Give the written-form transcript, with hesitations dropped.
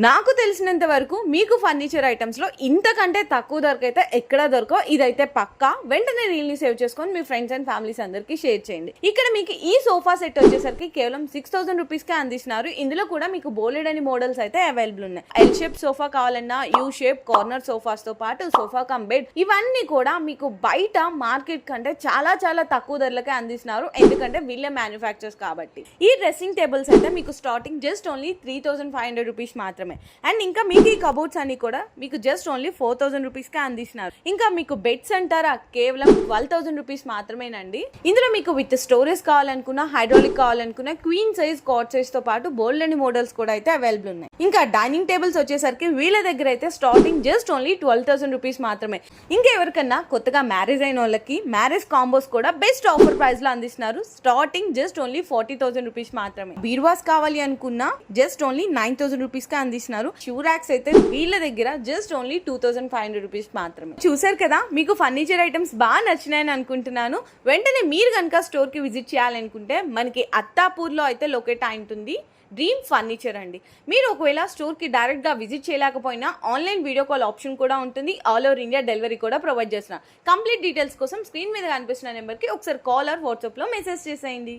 నాకు తెలిసినంత వరకు మీకు ఫర్నిచర్ ఐటమ్స్ లో ఇంతకంటే తక్కువ ధరకైతే ఎక్కడ దొరకో ఇదైతే పక్కా. వెంటనే రీల్ ని సేవ్ చేసుకొని మీ ఫ్రెండ్స్ అండ్ ఫ్యామిలీస్ అందరికి షేర్ చేయండి. ఇక్కడ మీకు ఈ సోఫా సెట్ వచ్చేసరికి కేవలం 6000 రూపీస్ కే అందిస్తున్నారు. ఇందులో కూడా మీకు బోలెడని మోడల్స్ అయితే అవైలబుల్ ఉన్నాయి. ఎల్ షేప్ సోఫా కావాలన్నా, యూ షేప్, కార్నర్ సోఫాస్ తో పాటు సోఫా కమ్ బెడ్ ఇవన్నీ కూడా మీకు బయట మార్కెట్ కంటే చాలా చాలా తక్కువ ధరలకే అందిస్తున్నారు. ఎందుకంటే వీళ్ళే మ్యానుఫ్యాక్చర్స్ కాబట్టి. ఈ డ్రెస్సింగ్ టేబుల్స్ అయితే మీకు స్టార్టింగ్ జస్ట్ ఓన్లీ 3500 రూపీస్ మాత్రమే. అండ్ ఇంకా మీకు ఈ కబోర్డ్స్ అన్ని కూడా మీకు జస్ట్ ఓన్లీ 4000 రూపీస్ కే అందిస్తున్నారు. ఇంకా మీకు బెడ్స్ అంటారా కేవలం 12000 రూపీస్ మాత్రమేనండి. ఇందులో మీకు విత్ స్టోరేజ్ కావాలనుకున్నా, హైడ్రాలిక్ కావాలనుకున్నా, క్వీన్ సైజ్, కాట్ సైజ్ తో పాటు బోల్డ్ మోడల్స్ కూడా అయితే అవైలబుల్ ఉన్నాయి. ఇంకా డైనింగ్ టేబుల్స్ వచ్చేసరికి వీళ్ళ దగ్గర అయితే స్టార్టింగ్ జస్ట్ ఓన్లీ 12000 రూపీస్ మాత్రమే. ఇంకా ఎవరికన్నా కొత్తగా మ్యారేజ్ అయిన వాళ్ళకి మ్యారేజ్ కాంబోస్ కూడా బెస్ట్ ఆఫర్ ప్రైస్ లో అందిస్తున్నారు. స్టార్టింగ్ జస్ట్ ఓన్లీ 40000 రూపీస్ మాత్రమే. బీర్వాస్ కావాలి అనుకున్నా జస్ట్ ఓన్లీ 9000 రూపీస్ కే అందిస్తున్నారు. షూ ర్యాక్స్ అయితే వీళ్ళ దగ్గర జస్ట్ ఓన్లీ 2500 రూపీస్ మాత్రమే. చూసారు కదా, మీకు ఫర్నిచర్ ఐటమ్స్ బాగా నచ్చినాయని అనుకుంటున్నాను. వెంటనే మీరు కనుక స్టోర్ కి విజిట్ చేయాలనుకుంటే మనకి అత్తాపూర్ లో అయితే లొకేట్ అయి ఉంటుంది డ్రీమ్ ఫర్నిచర్ అండి. మీరు ఒకవేళ స్టోర్ కి డైరెక్ట్ గా విజిట్ చేయలేకపోయినా ఆన్లైన్ వీడియో కాల్ ఆప్షన్ కూడా ఉంటుంది. ఆల్ ఓవర్ ఇండియా డెలివరీ కూడా ప్రొవైడ్ చేస్తున్నారు. కంప్లీట్ డీటెయిల్స్ కోసం స్క్రీన్ మీద కనిపిస్తున్న నెంబర్ కి ఒకసారి కాల్ ఆర్ వాట్సాప్ లో మెసేజ్ చేసేయండి.